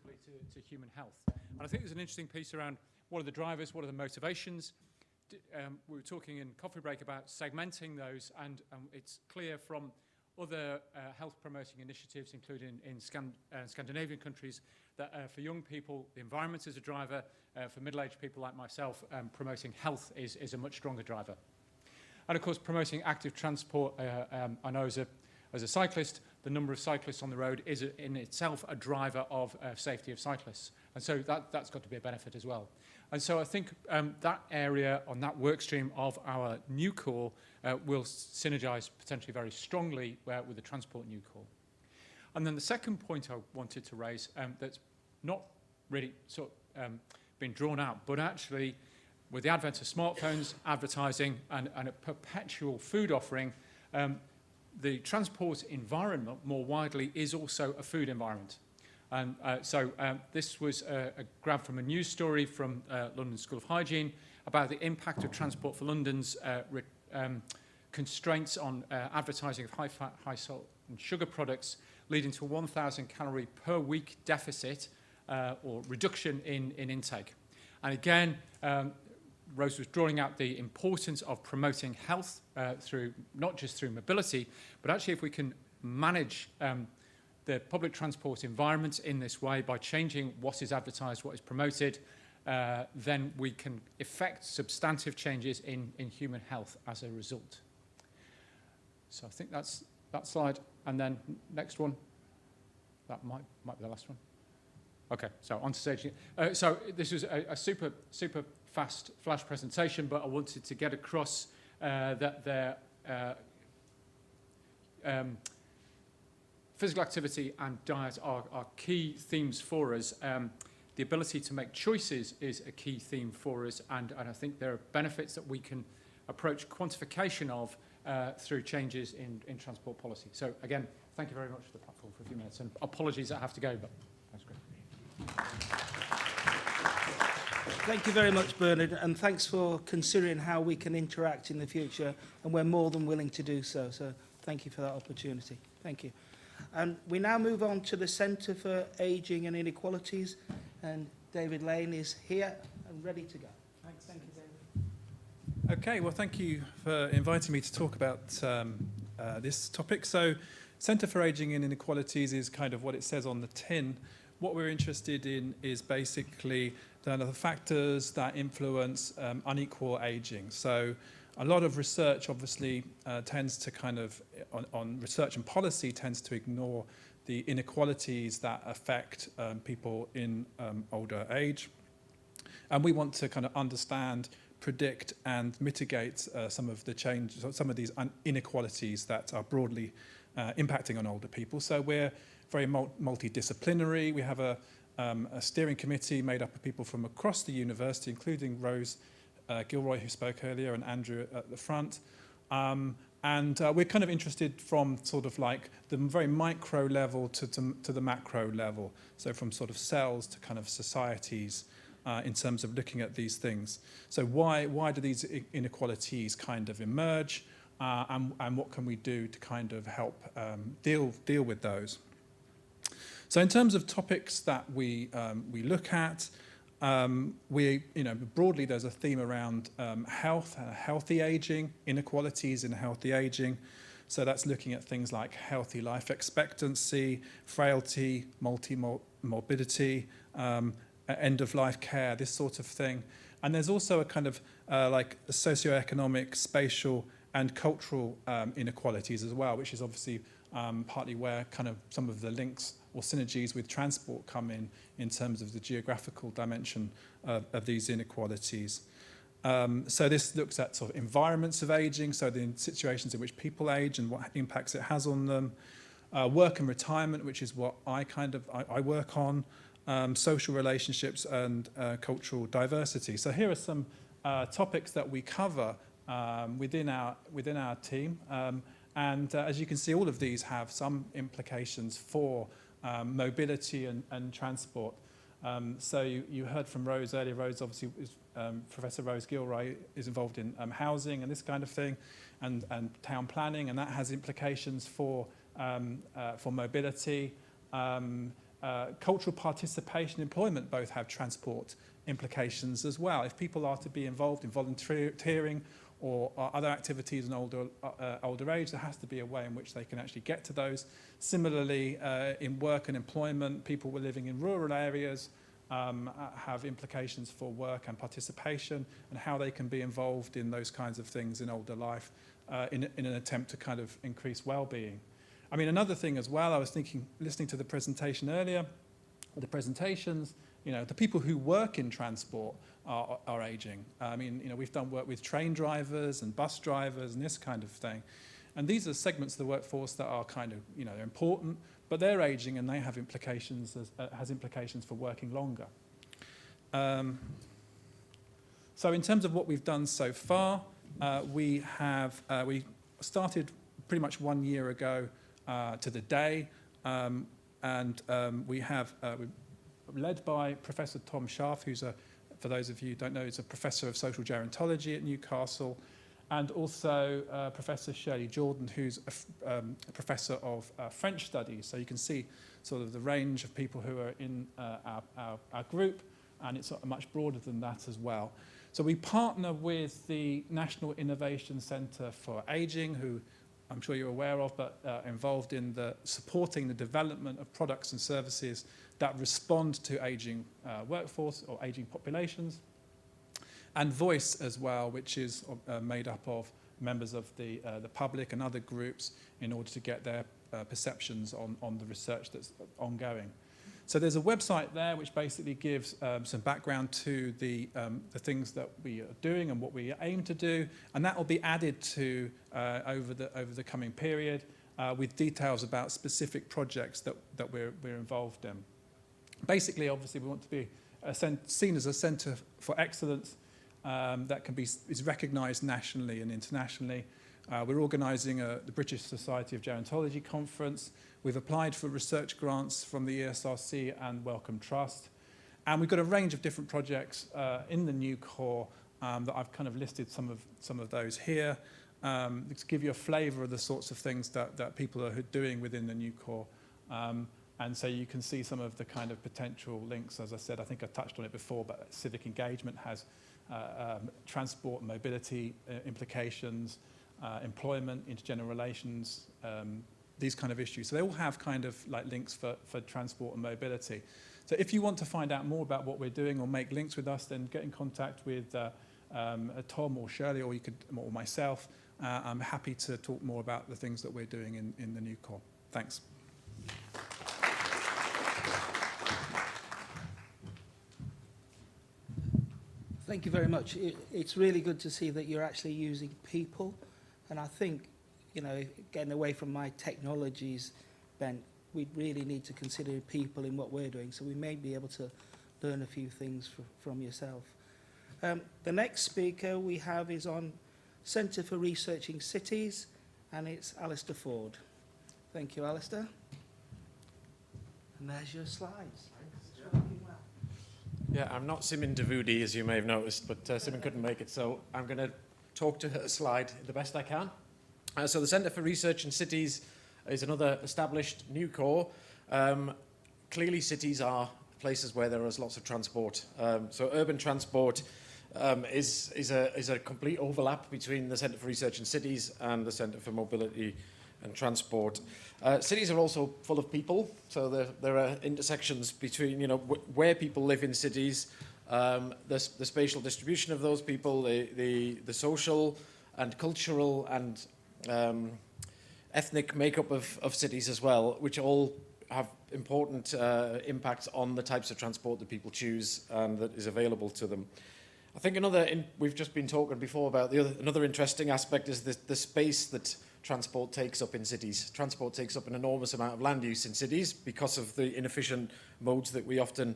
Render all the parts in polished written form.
specifically to human health. And I think there's an interesting piece around what are the drivers, what are the motivations. We were talking in coffee break about segmenting those, and it's clear from other health promoting initiatives, including in Scandinavian countries, that for young people, the environment is a driver. For middle-aged people like myself, promoting health is a much stronger driver. And of course, promoting active transport, I know as a cyclist, the number of cyclists on the road is in itself a driver of safety of cyclists. And so that's got to be a benefit as well. And so I think that area on that work stream of our NUCoRE will synergize potentially very strongly with the transport NUCoRE. And then the second point I wanted to raise that's not really sort of been drawn out, but actually with the advent of smartphones, advertising, and a perpetual food offering, the transport environment more widely is also a food environment. And so this was a grab from a news story from London School of Hygiene about the impact of Transport for London's constraints on advertising of high fat, high salt and sugar products, leading to a 1,000 calorie per week deficit or reduction in intake. And again, Rose was drawing out the importance of promoting health through not just through mobility, but actually if we can manage the public transport environment in this way by changing what is advertised, what is promoted, then we can effect substantive changes in human health as a result. So I think that's that slide. And then next one. That might be the last one. Okay, so on to staging. So this was a super fast flash presentation, but I wanted to get across that there physical activity and diet are key themes for us. The ability to make choices is a key theme for us, and I think there are benefits that we can approach quantification of through changes in transport policy. So again, thank you very much for the platform for a few minutes, and apologies I have to go, but thanks, Greg. Thank you very much, Bernard, and thanks for considering how we can interact in the future, and we're more than willing to do so. So thank you for that opportunity. Thank you. And we now move on to the Centre for Ageing and Inequalities, and David Lane is here and ready to go. Thanks. Thank you, David. Okay, well, thank you for inviting me to talk about this topic. So, Centre for Ageing and Inequalities is kind of what it says on the tin. What we're interested in is basically the factors that influence unequal ageing. So a lot of research obviously tends to kind of, on research and policy, tends to ignore the inequalities that affect people in older age. And we want to kind of understand, predict and mitigate some of the changes, some of these inequalities that are broadly impacting on older people. So we're very multidisciplinary. We have a steering committee made up of people from across the university, including Rose Gilroy, who spoke earlier, and Andrew at the front. And we're kind of interested from sort of like the very micro level to the macro level. So from sort of cells to kind of societies in terms of looking at these things. So why do these inequalities kind of emerge? And what can we do to kind of help deal with those? So in terms of topics that we look at, broadly there's a theme around health, healthy aging, inequalities in healthy aging. So that's looking at things like healthy life expectancy, frailty, multi-morbidity, end-of-life care, this sort of thing. And there's also a kind of like socioeconomic, spatial, and cultural inequalities as well, which is obviously partly where kind of some of the links or synergies with transport come in terms of the geographical dimension of these inequalities. So this looks at sort of environments of aging, so the situations in which people age and what impacts it has on them. Work and retirement, which is what I work on. Social relationships and cultural diversity. So here are some topics that we cover within our team. And as you can see, all of these have some implications for mobility and transport. So you heard from Rose earlier. Rose obviously is, Professor Rose Gilroy is involved in housing and this kind of thing, and town planning, and that has implications for mobility. cultural participation, employment both have transport implications as well. If people are to be involved in volunteering or other activities in older age, there has to be a way in which they can actually get to those. Similarly, in work and employment, people who are living in rural areas have implications for work and participation and how they can be involved in those kinds of things in older life in an attempt to kind of increase well-being. I mean, another thing as well, I was thinking, listening to the presentation earlier, the presentations, you know, the people who work in transport are aging. I mean, you know, we've done work with train drivers and bus drivers and this kind of thing. And these are segments of the workforce that are kind of, you know, important, but they're aging and they have implications, has implications for working longer. So in terms of what we've done so far, we started pretty much 1 year ago to the day, we're led by Professor Tom Scharf, who's for those of you who don't know, is a professor of social gerontology at Newcastle, and also Professor Shirley Jordan, who's a professor of French studies. So you can see sort of the range of people who are in our group, and it's much broader than that as well. So we partner with the National Innovation Centre for Ageing, who I'm sure you're aware of, but involved in supporting the development of products and services that respond to ageing workforce or ageing populations. And Voice as well, which is made up of members of the public and other groups in order to get their perceptions on the research that's ongoing. So there's a website there which basically gives some background to the things that we are doing and what we aim to do, and that will be added to over the coming period with details about specific projects that we're involved in. Basically, obviously, we want to be seen as a centre for excellence that is recognised nationally and internationally. We're organising the British Society of Gerontology conference. We've applied for research grants from the ESRC and Wellcome Trust. And we've got a range of different projects in the NUCoRE that I've kind of listed some of those here to give you a flavour of the sorts of things that people are doing within the NUCoRE. And so you can see some of the kind of potential links. As I said, I think I touched on it before, but civic engagement has transport and mobility implications, employment, intergender relations, these kind of issues. So they all have kind of like links for transport and mobility. So if you want to find out more about what we're doing or make links with us, then get in contact with Tom or Shirley or myself. I'm happy to talk more about the things that we're doing in the NUCoRE. Thanks. Thank you very much. It's really good to see that you're actually using people. And I think, you know, getting away from my technologies bent, we really need to consider people in what we're doing. So we may be able to learn a few things from yourself. The next speaker we have is on Centre for Researching Cities, and it's Alistair Ford. Thank you, Alistair. And there's your slides. Yeah, I'm not Simon Davudi, as you may have noticed, but Simon couldn't make it, so I'm going to talk to her slide the best I can. So the Centre for Research in Cities is another established NUCoRE. Clearly, cities are places where there is lots of transport. So urban transport is a complete overlap between the Centre for Research in Cities and the Centre for Mobility and Transport. Cities are also full of people, so there are intersections between, you know, where people live in cities, the spatial distribution of those people, the social and cultural and ethnic makeup of cities as well, which all have important impacts on the types of transport that people choose and that is available to them. I think we've just been talking before about another interesting aspect is the space that transport takes up in cities. Transport takes up an enormous amount of land use in cities because of the inefficient modes that we often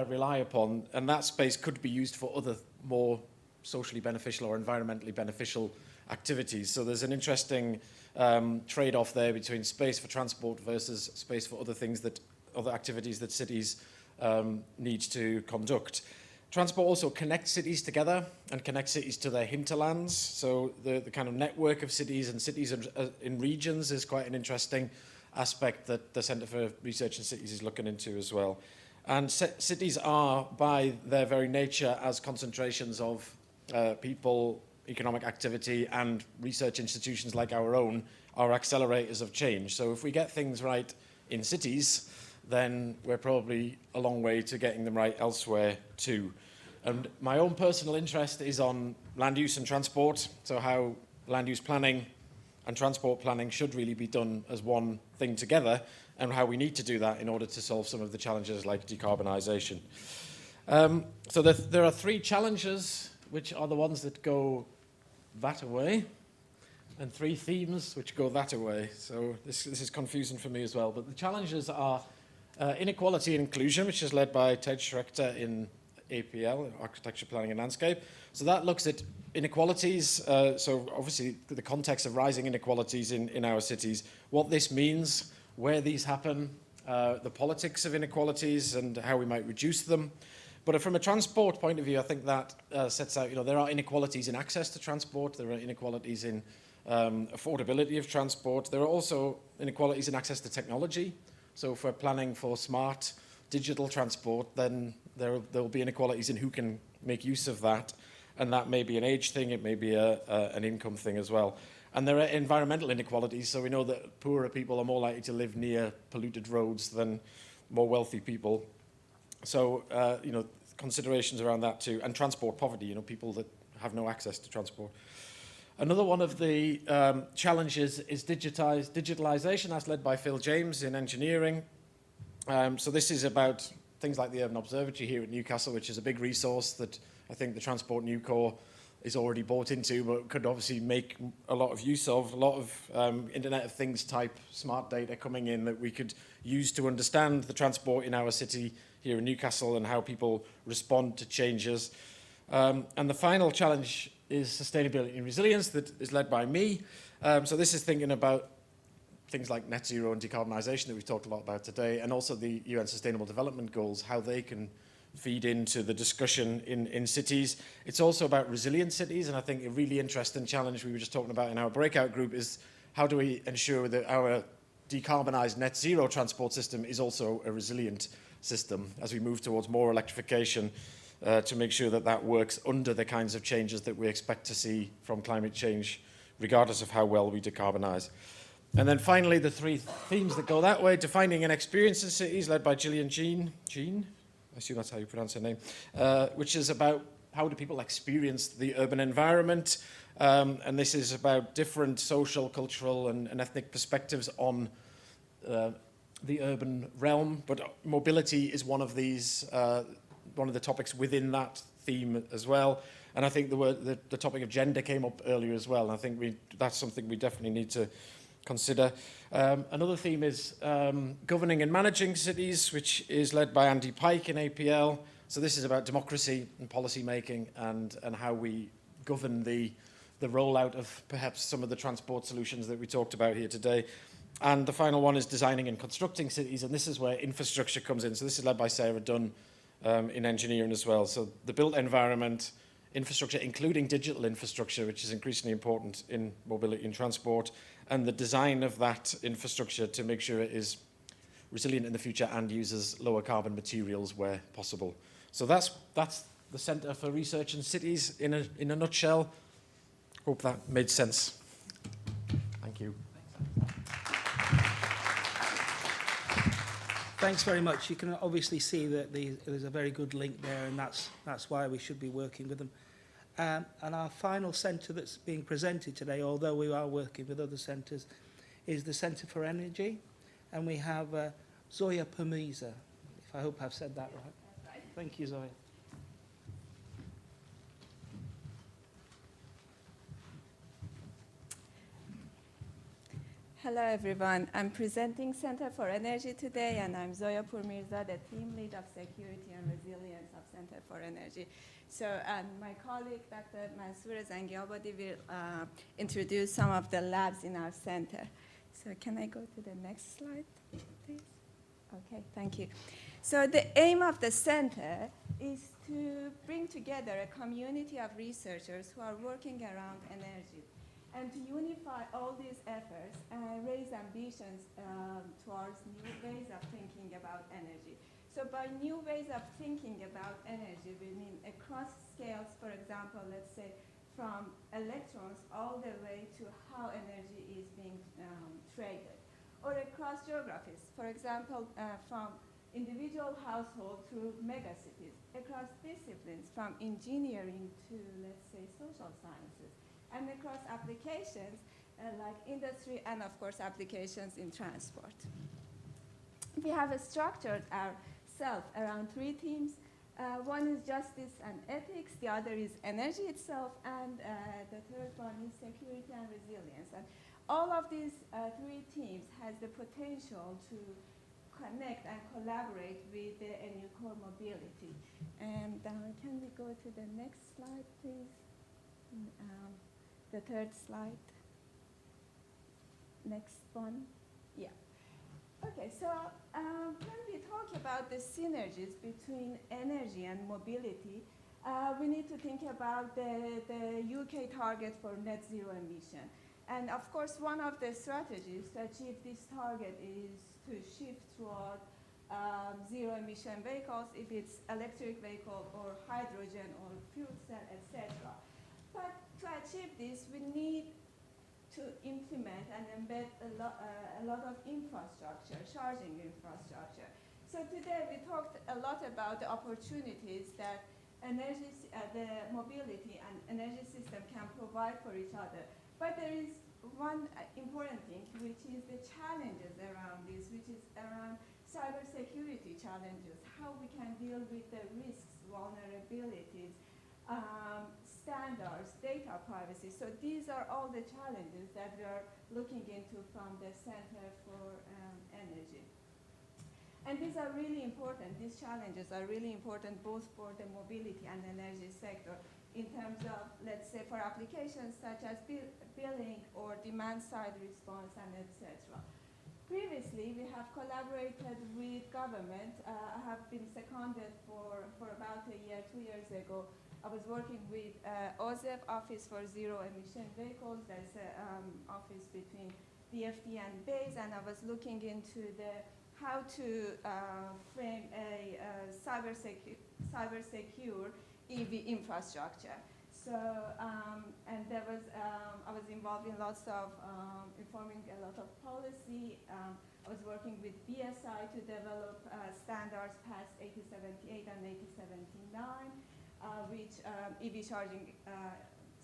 rely upon, and that space could be used for other more socially beneficial or environmentally beneficial activities. So there's an interesting trade-off there between space for transport versus space for other activities that cities need to conduct. Transport also connects cities together and connects cities to their hinterlands. So the kind of network of cities and cities in regions is quite an interesting aspect that the Centre for Research in Cities is looking into as well. And cities are, by their very nature, as concentrations of people, economic activity, and research institutions like our own, are accelerators of change. So if we get things right in cities, then we're probably a long way to getting them right elsewhere too. And my own personal interest is on land use and transport, so how land use planning and transport planning should really be done as one thing together, and how we need to do that in order to solve some of the challenges like decarbonisation. So there are 3 challenges, which are the ones that go that away, and 3 themes which go that away. So this is confusing for me as well. But the challenges are inequality and inclusion, which is led by Ted Schrechter in APL, Architecture, Planning and Landscape. So that looks at inequalities, so obviously the context of rising inequalities in our cities, what this means, where these happen, the politics of inequalities and how we might reduce them. But from a transport point of view, I think that sets out, there are inequalities in access to transport, there are inequalities in affordability of transport, there are also inequalities in access to technology. So if we're planning for smart digital transport, then there will be inequalities in who can make use of that. And that may be an age thing, it may be an income thing as well. And there are environmental inequalities, so we know that poorer people are more likely to live near polluted roads than more wealthy people. So, considerations around that too. And transport poverty, people that have no access to transport. Another one of the challenges is digitalisation. That's led by Phil James in engineering. So this is about things like the Urban Observatory here at Newcastle, which is a big resource that I think the Transport NUCoRE is already bought into, but could obviously make a lot of use of, a lot of Internet of Things type smart data coming in that we could use to understand the transport in our city here in Newcastle and how people respond to changes. And the final challenge is sustainability and resilience that is led by me. So this is thinking about things like net zero and decarbonisation that we've talked a lot about today, and also the UN Sustainable Development Goals, how they can feed into the discussion in cities. It's also about resilient cities, and I think a really interesting challenge we were just talking about in our breakout group is how do we ensure that our decarbonised net zero transport system is also a resilient system as we move towards more electrification, to make sure that that works under the kinds of changes that we expect to see from climate change, regardless of how well we decarbonise. And then finally, the 3 themes that go that way: defining an experience in cities, led by Gillian Jean, I assume that's how you pronounce her name, which is about how do people experience the urban environment. And this is about different social, cultural and ethnic perspectives on the urban realm. But mobility is one of these, one of the topics within that theme as well. And I think the topic of gender came up earlier as well. And I think that's something we definitely need to consider. Another theme is governing and managing cities, which is led by Andy Pike in APL. So this is about democracy and policy making and how we govern the rollout of perhaps some of the transport solutions that we talked about here today. And the final one is designing and constructing cities, and this is where infrastructure comes in. So this is led by Sarah Dunn in engineering as well. So the built environment, infrastructure, including digital infrastructure, which is increasingly important in mobility and transport, and the design of that infrastructure to make sure it is resilient in the future and uses lower carbon materials where possible. So that's the Centre for Research in Cities in a nutshell. Hope that made sense. Thank you. Thanks very much. You can obviously see that there's a very good link there, and that's why we should be working with them. And our final centre that's being presented today, although we are working with other centres, is the Centre for Energy. And we have Zoya Permiza, if I hope I've said that right. That's right. Thank you, Zoya. Hello, everyone. I'm presenting Center for Energy today, and I'm Zoya Pourmirza, the team lead of security and resilience of Center for Energy. So my colleague, Dr. Mansoor Zangiabadi, will introduce some of the labs in our center. So can I go to the next slide, please? Okay, thank you. So the aim of the center is to bring together a community of researchers who are working around energy. and to unify all these efforts and raise ambitions towards new ways of thinking about energy. So by new ways of thinking about energy, we mean across scales, for example, let's say from electrons all the way to how energy is being traded, or across geographies, for example, from individual household through megacities, across disciplines from engineering to, let's say, social sciences, and across applications like industry and, of course, applications in transport. We have structured ourselves around 3 themes. One is justice and ethics, the other is energy itself, and the third one is security and resilience. And all of these 3 themes has the potential to connect and collaborate with the NUCoRE mobility. And can we go to the next slide, please? The third slide. Next one. Yeah. Okay, so when we talk about the synergies between energy and mobility, we need to think about the UK target for net zero emission. And of course, one of the strategies to achieve this target is to shift toward zero emission vehicles, if it's electric vehicle or hydrogen or fuel cell, etc. But to achieve this, we need to implement and embed a lot of infrastructure, charging infrastructure. So today we talked a lot about the opportunities that the mobility and energy system can provide for each other. But there is one important thing, which is the challenges around this, which is around cybersecurity challenges, how we can deal with the risks, vulnerabilities, standards, data privacy. So these are all the challenges that we are looking into from the Center for Energy. And these are really important. These challenges are really important both for the mobility and energy sector in terms of, let's say, for applications such as billing or demand-side response and etc. Previously, we have collaborated with government. I have been seconded for about a year, 2 years ago. I was working with OZEV, Office for Zero Emission Vehicles. There's an office between DFT and BASE, and I was looking into how to frame a cyber-secure EV infrastructure. So, and there was, I was involved in lots of, informing a lot of policy. I was working with BSI to develop standards past 8078 and 8079, which EV charging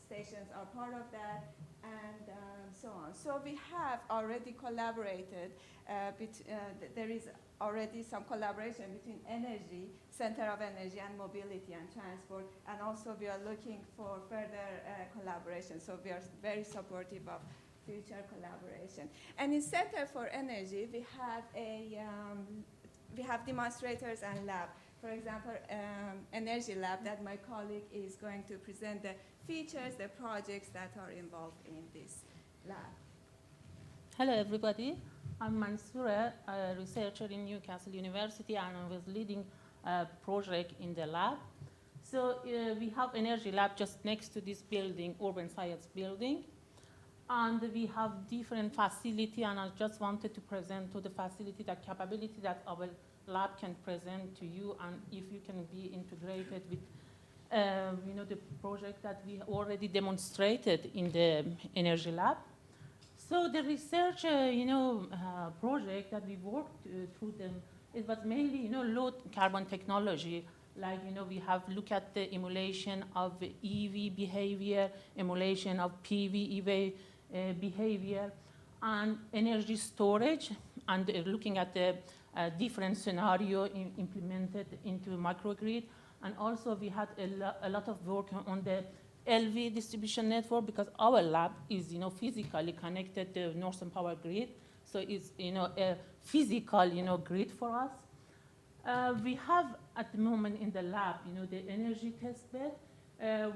stations are part of that, and so on. So we have already collaborated, there is already some collaboration between energy, Center of Energy and Mobility and Transport, and also we are looking for further collaboration. So we are very supportive of future collaboration. And in Center for Energy, we have demonstrators and lab. For example, Energy Lab that my colleague is going to present the features, the projects that are involved in this lab. Hello, everybody. I'm Mansoura, a researcher in Newcastle University, and I was leading a project in the lab. So we have Energy Lab just next to this building, Urban Science Building. And we have different facility, and I just wanted to present to the facility the capability that our lab can present to you, and if you can be integrated with the project that we already demonstrated in the Energy Lab. So the research, project that we worked through them, it was mainly, low carbon technology. Like, we have looked at the emulation of EV behavior, emulation of PV EV behavior, and energy storage, and looking at the different scenario implemented into microgrid. And also we had a lot of work on the LV distribution network, because our lab is, physically connected to the Northern Power Grid. So it's, a physical, grid for us. We have at the moment in the lab, the energy test bed,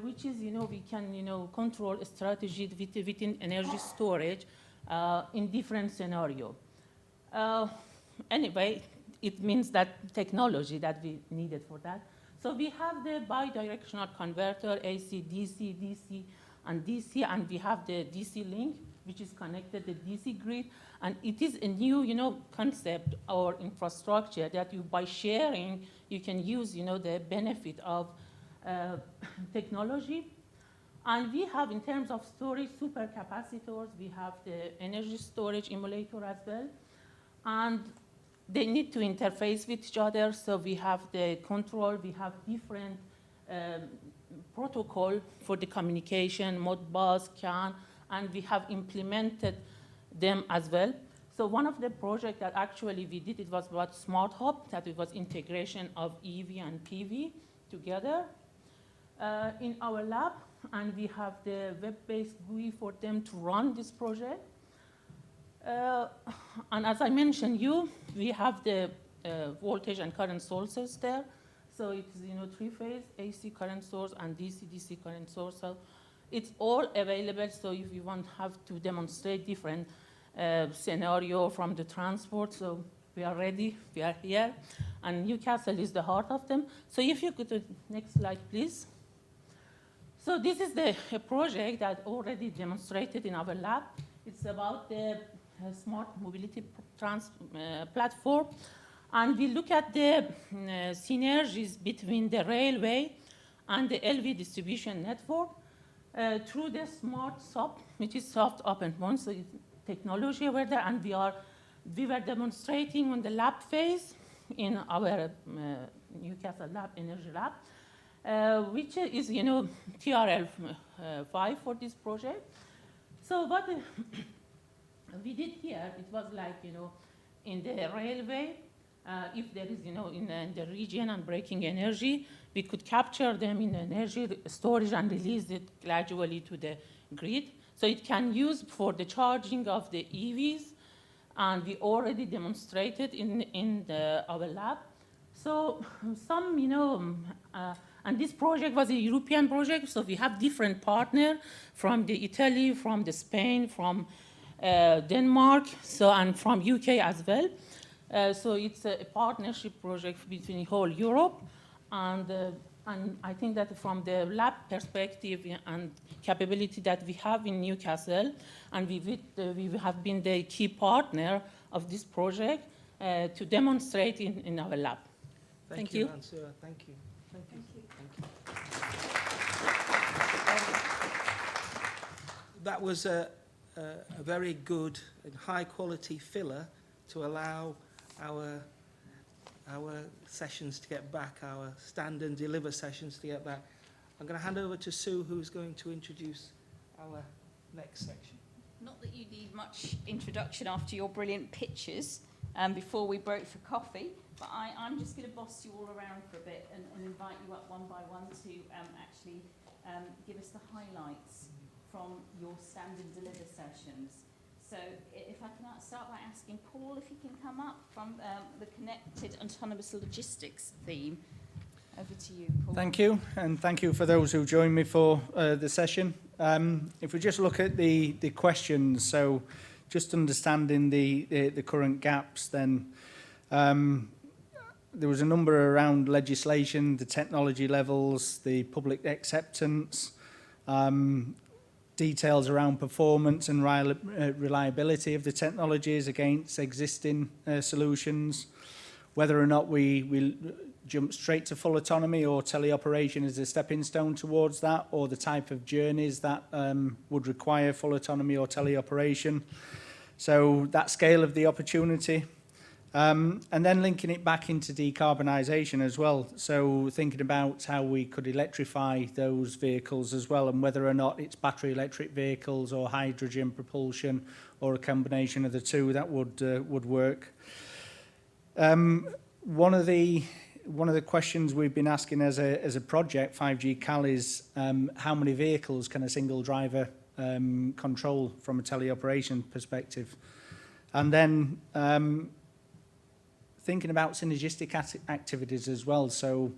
which is, we can, control a strategy within energy storage in different scenario. Anyway, it means that technology that we needed for that. So we have the bidirectional converter, AC, DC, DC, and DC, and we have the DC link, which is connected to the DC grid. And it is a new, concept or infrastructure that you, by sharing, you can use, the benefit of technology. And we have, in terms of storage, supercapacitors. We have the energy storage emulator as well. And they need to interface with each other. So we have the control. We have different protocol for the communication, Modbus, CAN, and we have implemented them as well. So one of the projects that actually we did, it was about Smart Hub, that it was integration of EV and PV together in our lab, and we have the web-based GUI for them to run this project. And as I mentioned we have the voltage and current sources there. So it's, three-phase AC current source and DC current source. So it's all available. So if you have to demonstrate different scenario from the transport, so we are ready, we are here. And Newcastle is the heart of them. So if you go to the next slide, please. So this is a project that already demonstrated in our lab. It's about the smart mobility platform. And we look at the synergies between the railway and the LV distribution network through the smart SOP, which is soft open point. So it's technology over there, and we were demonstrating on the lab phase in our Newcastle lab, energy lab, which is, TRL 5 for this project. So what we did here, it was like, in the railway, if there is, in the region and breaking energy, we could capture them in energy storage and release it gradually to the grid. So it can use for the charging of the EVs, and we already demonstrated in our lab. So and this project was a European project, so we have different partners from the Italy, from the Spain, from Denmark, and from UK as well. So it's a partnership project between whole Europe, and I think that from the lab perspective and capability that we have in Newcastle, and we have been the key partner of this project to demonstrate in our lab. Thank you. Mansoura. Thank you. Thank you. That was a very good and high quality filler to allow our sessions to get back, our stand and deliver sessions to get back. I'm going to hand over to Sue, who's going to introduce our next section. Not that you need much introduction after your brilliant pictures before we broke for coffee, but I'm just going to boss you all around for a bit and invite you up one by one to actually give us the highlights from your stand and deliver sessions. So if I can start by asking Paul if he can come up from the Connected Autonomous Logistics theme. Over to you, Paul. Thank you, and thank you for those who joined me for the session. If we just look at the questions, so just understanding the current gaps, then there was a number around legislation, the technology levels, the public acceptance, details around performance and reliability of the technologies against existing solutions, whether or not we jump straight to full autonomy or teleoperation as a stepping stone towards that, or the type of journeys that would require full autonomy or teleoperation. So that scale of the opportunity. And then linking it back into decarbonisation as well. So thinking about how we could electrify those vehicles as well, and whether or not it's battery electric vehicles or hydrogen propulsion or a combination of the two that would work. One of the questions we've been asking as a project, 5G Cal, is how many vehicles can a single driver control from a teleoperation perspective? And then thinking about synergistic activities as well. So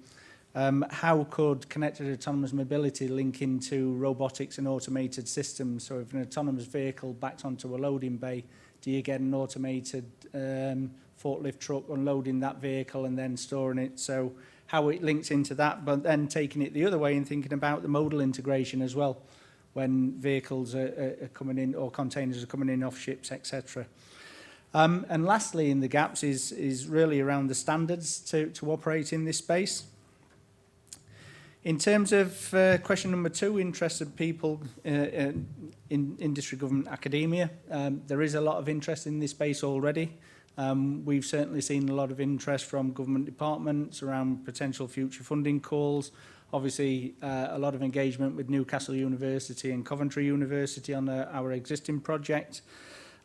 how could connected autonomous mobility link into robotics and automated systems? So if an autonomous vehicle backed onto a loading bay, do you get an automated forklift truck unloading that vehicle and then storing it? So how it links into that, but then taking it the other way and thinking about the modal integration as well. when vehicles are coming in or containers are coming in off ships, etc. And lastly, in the gaps is really around the standards to operate in this space. In terms of question number 2, interested people in industry, government, academia, there is a lot of interest in this space already. We've certainly seen a lot of interest from government departments around potential future funding calls. Obviously, a lot of engagement with Newcastle University and Coventry University on our existing project.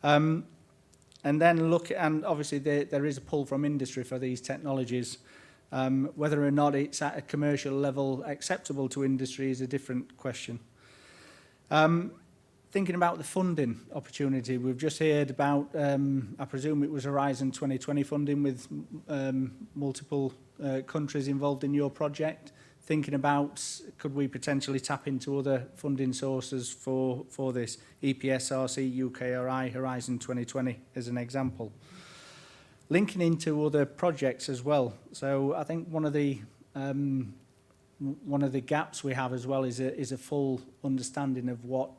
And then and obviously there is a pull from industry for these technologies. Whether or not it's at a commercial level acceptable to industry is a different question. Thinking about the funding opportunity, we've just heard about, I presume it was Horizon 2020 funding with multiple countries involved in your project. Thinking about, could we potentially tap into other funding sources for this, EPSRC, UKRI, Horizon 2020 as an example. Linking into other projects as well. So I think one of the gaps we have as well is a full understanding of what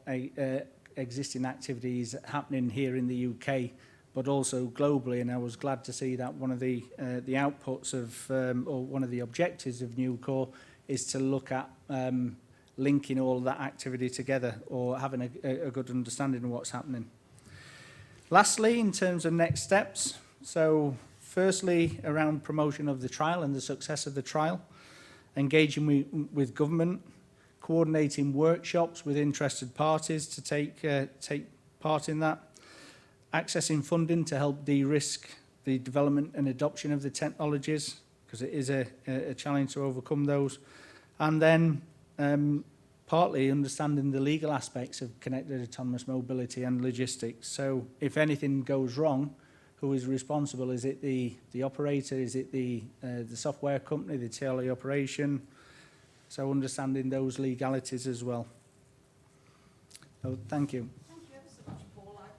existing activities happening here in the UK, but also globally. And I was glad to see that one of the outputs of, or one of the objectives of NUCoRE is to look at linking all of that activity together, or having a good understanding of what's happening. Lastly, in terms of next steps, so firstly, around promotion of the trial and the success of the trial, engaging with government, coordinating workshops with interested parties to take part in that, accessing funding to help de-risk the development and adoption of the technologies, because it is a challenge to overcome those, and then partly understanding the legal aspects of connected autonomous mobility and logistics. So if anything goes wrong, who is responsible? Is it the operator? Is it the software company, the TLE operation? So understanding those legalities as well. So thank you. Thank you ever so much, Paul. I'm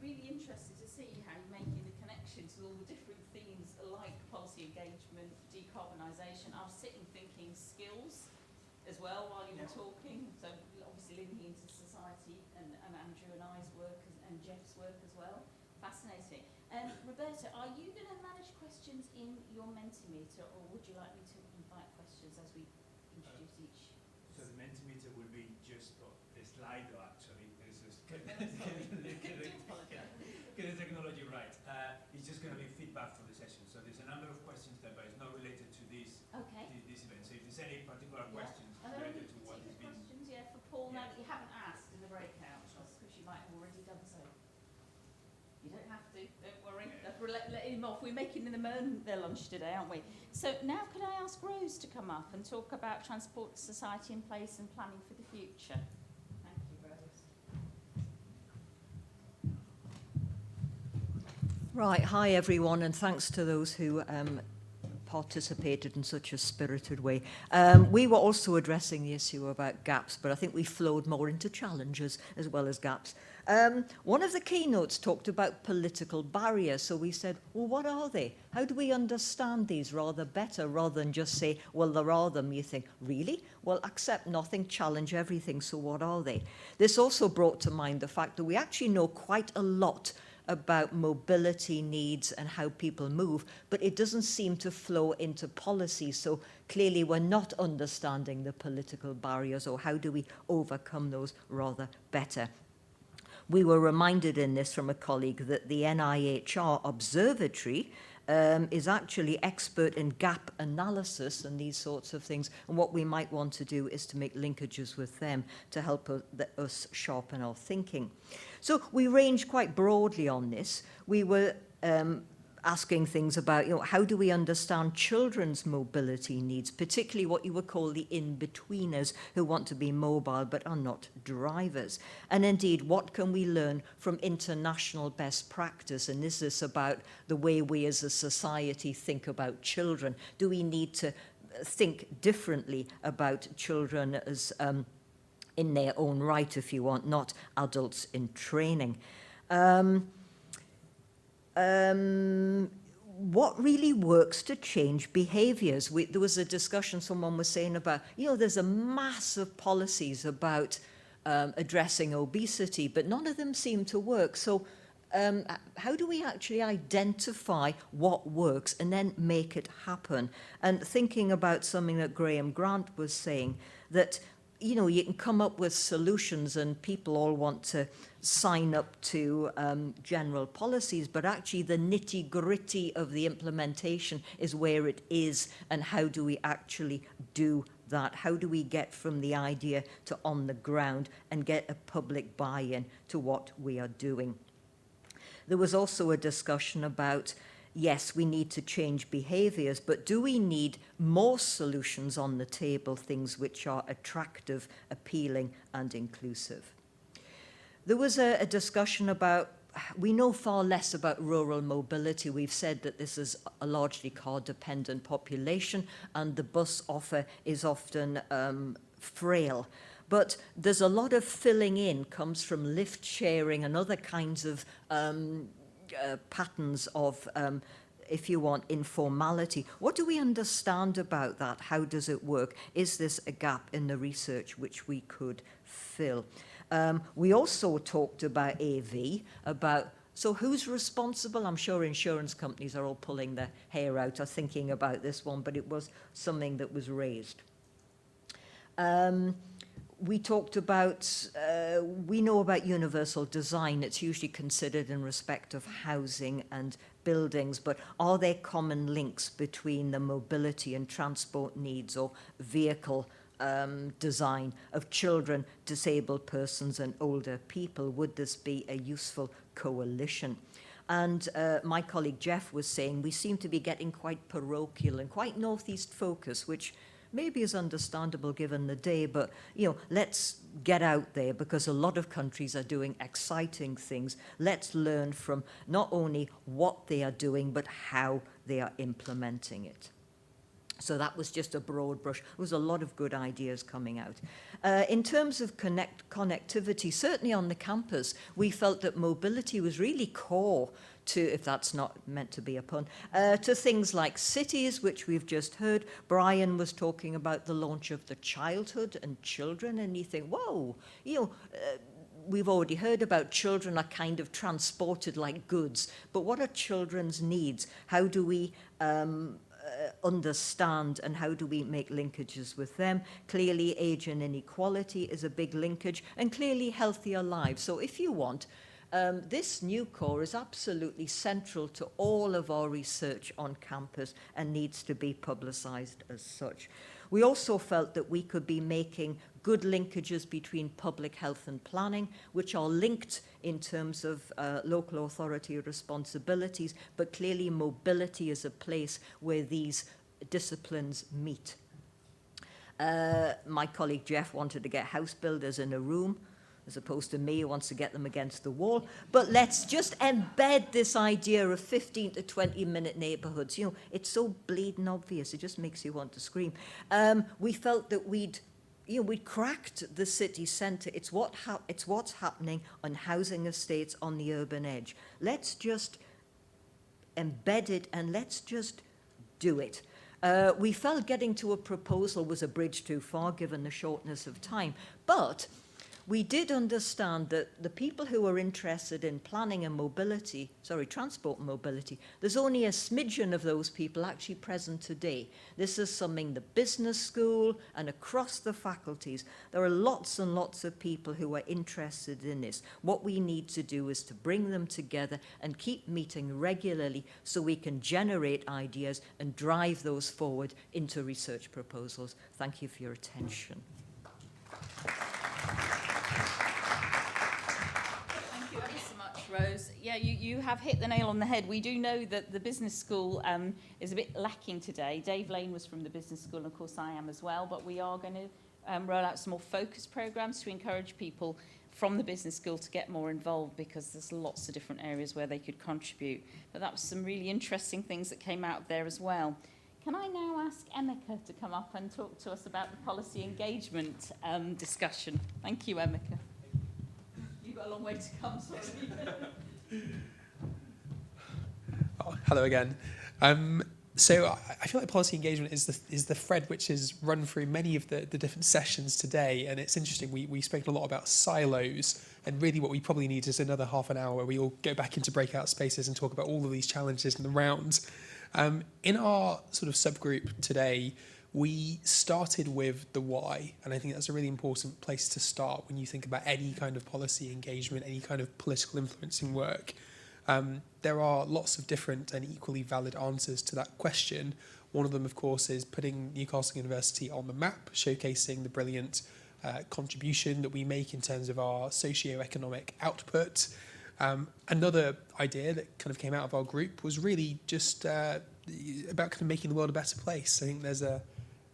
really interested to see how you're making the connections with all the different themes like policy engagement, decarbonisation. I was sitting thinking skills as well while you were talking. So obviously linking into society and Andrew and I's work and Jeff's work as well. Fascinating. Roberta, are you going to manage questions in your Mentimeter, or would you like me to invite questions as we introduce each? So the Mentimeter will be just the Slido, actually. There's just get the technology right. It's just going to be feedback for the session. So there's a number of questions there, but it's not related to this this event. So if there's any particular questions related to what has been... questions, for Paul, now that you haven't asked in the breakout, because you might have already done so. You don't have to, don't worry. We're letting him off. We're making them earn their lunch today, aren't we? So now could I ask Rose to come up and talk about Transport Society in Place and planning for the future? Thank you, Rose. Right, hi everyone, and thanks to those who participated in such a spirited way. We were also addressing the issue about gaps, but I think we flowed more into challenges as well as gaps. One of the keynotes talked about political barriers, so we said, well, what are they? How do we understand these better, rather than just say, well, there are them. You think, really? Well, accept nothing, challenge everything, so what are they? This also brought to mind the fact that we actually know quite a lot about mobility needs and how people move, but it doesn't seem to flow into policy. So clearly we're not understanding the political barriers, or how do we overcome those rather better. We were reminded in this from a colleague that the NIHR Observatory is actually expert in gap analysis and these sorts of things. And what we might want to do is to make linkages with them to help us sharpen our thinking. So we range quite broadly on this. We were asking things about, how do we understand children's mobility needs, particularly what you would call the in-betweeners who want to be mobile but are not drivers. And indeed, what can we learn from international best practice? And this is about the way we as a society think about children. Do we need to think differently about children as in their own right, if you want, not adults in training? What really works to change behaviours? There was a discussion someone was saying about, there's a mass of policies about addressing obesity, but none of them seem to work. So how do we actually identify what works and then make it happen? And thinking about something that Graham Grant was saying, that you can come up with solutions and people all want to sign up to general policies, but actually the nitty-gritty of the implementation is where it is, and how do we actually do that? How do we get from the idea to on the ground and get a public buy-in to what we are doing? There was also a discussion about, yes, we need to change behaviours, but do we need more solutions on the table, things which are attractive, appealing, and inclusive? There was a discussion about, we know far less about rural mobility. We've said that this is a largely car-dependent population, and the bus offer is often frail. But there's a lot of filling in, comes from lift sharing and other kinds of patterns of, if you want, informality. What do we understand about that? How does it work? Is this a gap in the research which we could fill? We also talked about AV, so who's responsible? I'm sure insurance companies are all pulling their hair out or thinking about this one, but it was something that was raised. We talked about, we know about universal design. It's usually considered in respect of housing and buildings, but are there common links between the mobility and transport needs or vehicle design of children, disabled persons, and older people? Would this be a useful coalition? And my colleague Jeff was saying we seem to be getting quite parochial and quite northeast focused, which maybe is understandable given the day, but let's get out there, because a lot of countries are doing exciting things. Let's learn from not only what they are doing, but how they are implementing it. So that was just a broad brush. There was a lot of good ideas coming out. In terms of connectivity, certainly on the campus, we felt that mobility was really core to, if that's not meant to be a pun, to things like cities, which we've just heard. Brian was talking about the launch of the childhood and children, and you think, whoa, we've already heard about children are kind of transported like goods, but what are children's needs? How do we understand, and how do we make linkages with them? Clearly, age and inequality is a big linkage, and clearly healthier lives. So if you want, this NUCoRE is absolutely central to all of our research on campus and needs to be publicised as such. We also felt that we could be making good linkages between public health and planning, which are linked in terms of local authority responsibilities, but clearly mobility is a place where these disciplines meet. My colleague Jeff wanted to get house builders in a room, as opposed to me who wants to get them against the wall. But let's just embed this idea of 15 to 20-minute neighbourhoods. It's so bleeding obvious, it just makes you want to scream. We felt that we'd cracked the city centre. It's what's happening on housing estates on the urban edge. Let's just embed it and let's just do it. We felt getting to a proposal was a bridge too far given the shortness of time, but we did understand that the people who are interested in planning and transport and mobility, there's only a smidgen of those people actually present today. This is something the business school and across the faculties, there are lots and lots of people who are interested in this. What we need to do is to bring them together and keep meeting regularly so we can generate ideas and drive those forward into research proposals. Thank you for your attention. Rose. Yeah, you have hit the nail on the head. We do know that the business school is a bit lacking today. Dave Lane was from the business school, and of course I am as well, but we are going to roll out some more focused programs to encourage people from the business school to get more involved, because there's lots of different areas where they could contribute. But that was some really interesting things that came out there as well. Can I now ask Emeka to come up and talk to us about the policy engagement discussion? Thank you, Emeka. You've got a long way to come, sorry. Hello again. So I feel like policy engagement is the thread which is run through many of the different sessions today. And it's interesting, we spoke a lot about silos, and really what we probably need is another half an hour where we all go back into breakout spaces and talk about all of these challenges in the round. In our sort of subgroup today, we started with the why, and I think that's a really important place to start when you think about any kind of policy engagement, any kind of political influencing work. There are lots of different and equally valid answers to that question. One of them, of course, is putting Newcastle University on the map, showcasing the brilliant contribution that we make in terms of our socio-economic output. Another idea that kind of came out of our group was really just about kind of making the world a better place. I think there's the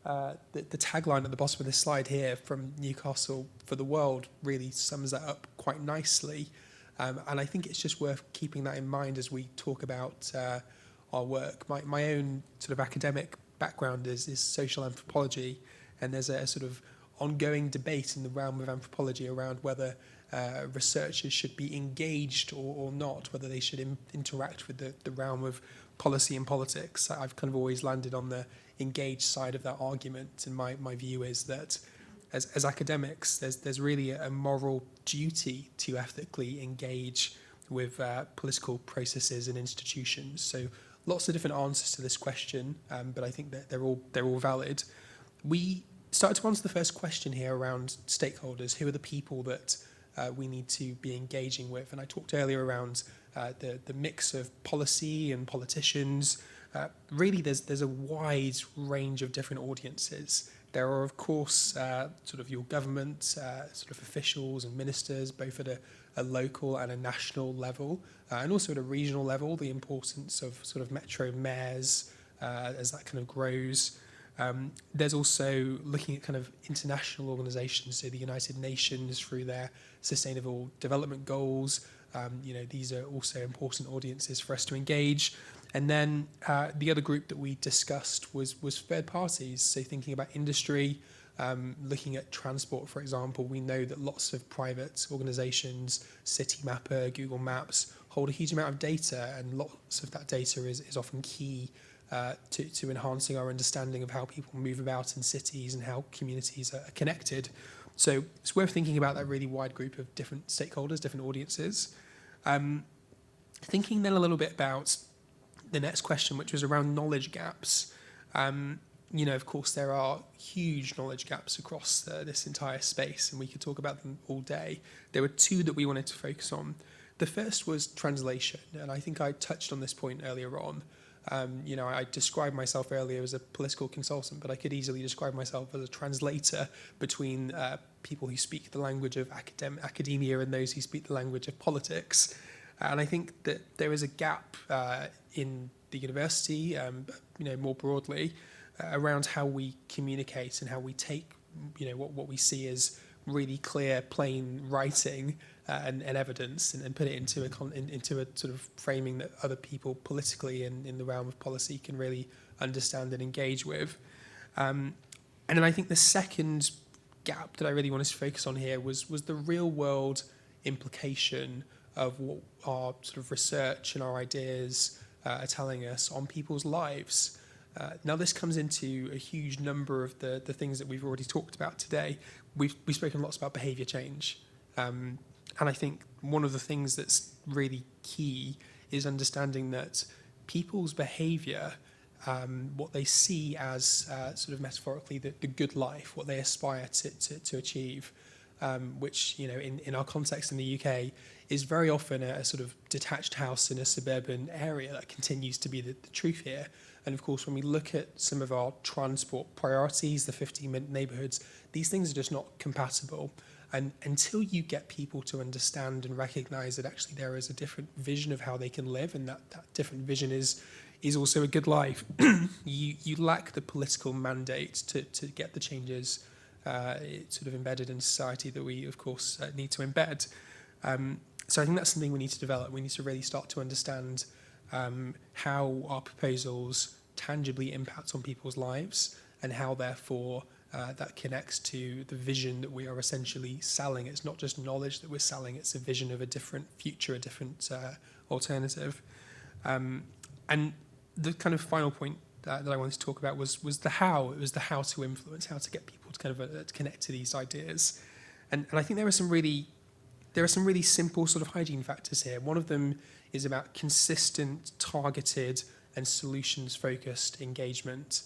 tagline at the bottom of this slide here from Newcastle for the World really sums that up quite nicely. And I think it's just worth keeping that in mind as we talk about our work. My own sort of academic background is social anthropology, and there's a sort of ongoing debate in the realm of anthropology around whether researchers should be engaged or not, whether they should interact with the realm of policy and politics. I've kind of always landed on the engaged side of that argument, and my view is that as academics, there's really a moral duty to ethically engage with political processes and institutions. So lots of different answers to this question, but I think that they're all valid. We started to answer the first question here around stakeholders. Who are the people that we need to be engaging with? And I talked earlier around the mix of policy and politicians. Really, there's a wide range of different audiences. There are, of course, sort of your government, sort of officials and ministers, both at a local and a national level, and also at a regional level, the importance of sort of metro mayors as that kind of grows. There's also looking at kind of international organisations, so the United Nations through their Sustainable Development Goals. These are also important audiences for us to engage. And then the other group that we discussed was third parties, so thinking about industry, looking at transport, for example. We know that lots of private organisations, Citymapper, Google Maps, hold a huge amount of data, and lots of that data is often key to enhancing our understanding of how people move about in cities and how communities are connected. So it's worth thinking about that really wide group of different stakeholders, different audiences. Thinking then a little bit about the next question, which was around knowledge gaps. Of course, there are huge knowledge gaps across this entire space, and we could talk about them all day. There were two that we wanted to focus on. The first was translation, and I think I touched on this point earlier on. I described myself earlier as a political consultant, but I could easily describe myself as a translator between people who speak the language of academia and those who speak the language of politics. And I think that there is a gap in the university, more broadly, around how we communicate and how we take, what we see as really clear, plain writing and evidence, and put it into a sort of framing that other people politically and in the realm of policy can really understand and engage with. And then I think the second gap that I really wanted to focus on here was the real world implication of what our sort of research and our ideas are telling us on people's lives. Now, this comes into a huge number of the things that we've already talked about today. We've spoken lots about behaviour change. And I think one of the things that's really key is understanding that people's behaviour, what they see as sort of metaphorically the good life, what they aspire to achieve, which, in our context in the UK, is very often a sort of detached house in a suburban area. That continues to be the truth here. And of course, when we look at some of our transport priorities, the 15-minute neighbourhoods, these things are just not compatible. And until you get people to understand and recognise that actually there is a different vision of how they can live, and that different vision is also a good life, you lack the political mandate to get the changes sort of embedded in society that we, of course, need to embed. So I think that's something we need to develop. We need to really start to understand how our proposals tangibly impact on people's lives, and how, therefore, that connects to the vision that we are essentially selling. It's not just knowledge that we're selling, it's a vision of a different future, a different alternative. And the kind of final point that I wanted to talk about was the how. It was the how to influence, how to get people to kind of to connect to these ideas. And I think there are some really simple sort of hygiene factors here. One of them is about consistent, targeted, and solutions-focused engagement.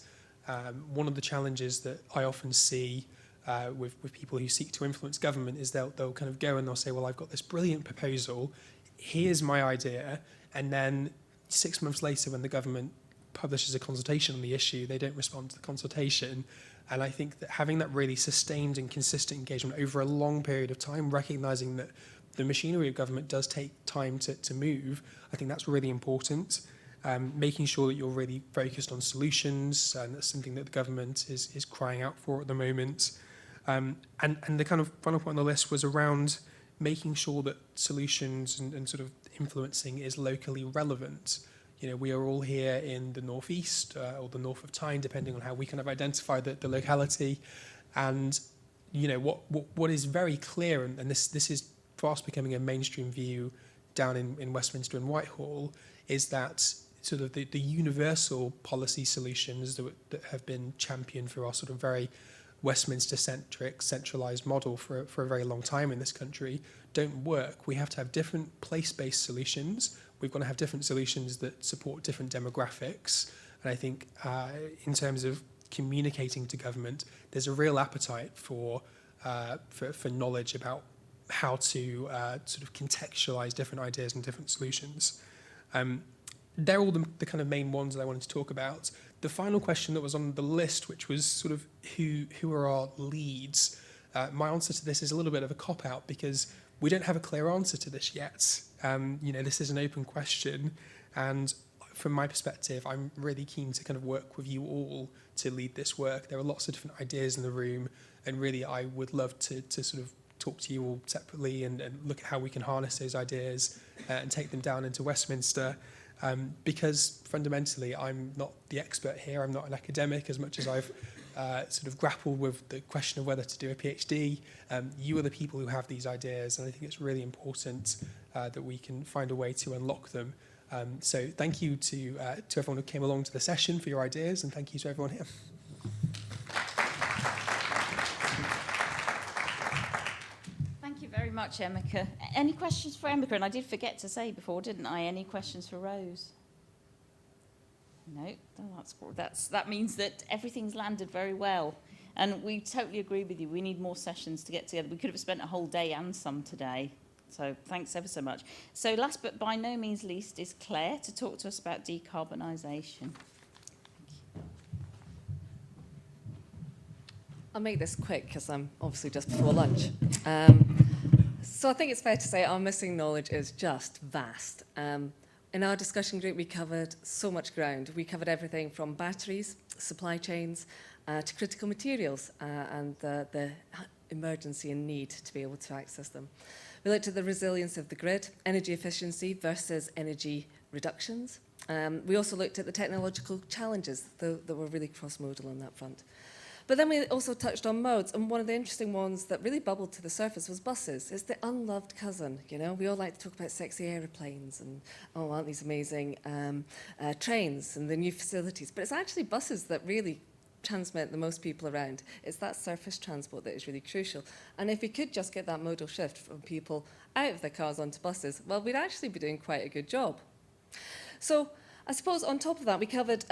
One of the challenges that I often see with people who seek to influence government is they'll kind of go and they'll say, well, I've got this brilliant proposal, here's my idea, and then 6 months later when the government publishes a consultation on the issue, they don't respond to the consultation. And I think that having that really sustained and consistent engagement over a long period of time, recognising that the machinery of government does take time to move, I think that's really important. Making sure that you're really focused on solutions, and that's something that the government is crying out for at the moment. And the kind of final point on the list was around making sure that solutions and sort of influencing is locally relevant. You know, we are all here in the northeast or the north of Tyne, depending on how we kind of identify the locality. And you know what is very clear, and this is fast becoming a mainstream view down in Westminster and Whitehall, is that sort of the universal policy solutions that have been championed through our sort of very Westminster-centric, centralised model for a very long time in this country don't work. We have to have different place-based solutions. We've got to have different solutions that support different demographics. And I think in terms of communicating to government, there's a real appetite for knowledge about how to sort of contextualise different ideas and different solutions. They're all the kind of main ones that I wanted to talk about. The final question that was on the list, which was sort of who are our leads, my answer to this is a little bit of a cop-out because we don't have a clear answer to this yet. You know, this is an open question, and from my perspective, I'm really keen to kind of work with you all to lead this work. There are lots of different ideas in the room, and really I would love to sort of talk to you all separately and look at how we can harness those ideas and take them down into Westminster. Because fundamentally, I'm not the expert here. I'm not an academic as much as I've sort of grappled with the question of whether to do a PhD. You are the people who have these ideas, and I think it's really important that we can find a way to unlock them. So thank you to everyone who came along to the session for your ideas, and thank you to everyone here. Thank you very much, Emeka. Any questions for Emeka? And I did forget to say before, didn't I? Any questions for Rose? No, that means that everything's landed very well. And we totally agree with you. We need more sessions to get together. We could have spent a whole day and some today. So thanks ever so much. So last but by no means least is Claire to talk to us about decarbonisation. I'll make this quick because I'm obviously just before lunch. So I think it's fair to say our missing knowledge is just vast. In our discussion group, we covered so much ground. We covered everything from batteries, supply chains, to critical materials and the emergency and need to be able to access them. We looked at the resilience of the grid, energy efficiency versus energy reductions. We also looked at the technological challenges that were really cross-modal on that front. But then we also touched on modes, and one of the interesting ones that really bubbled to the surface was buses. It's the unloved cousin, you know. We all like to talk about sexy aeroplanes and, oh, aren't these amazing trains and the new facilities. But it's actually buses that really transmit the most people around. It's that surface transport that is really crucial. And if we could just get that modal shift from people out of their cars onto buses, well, we'd actually be doing quite a good job. So I suppose on top of that, we covered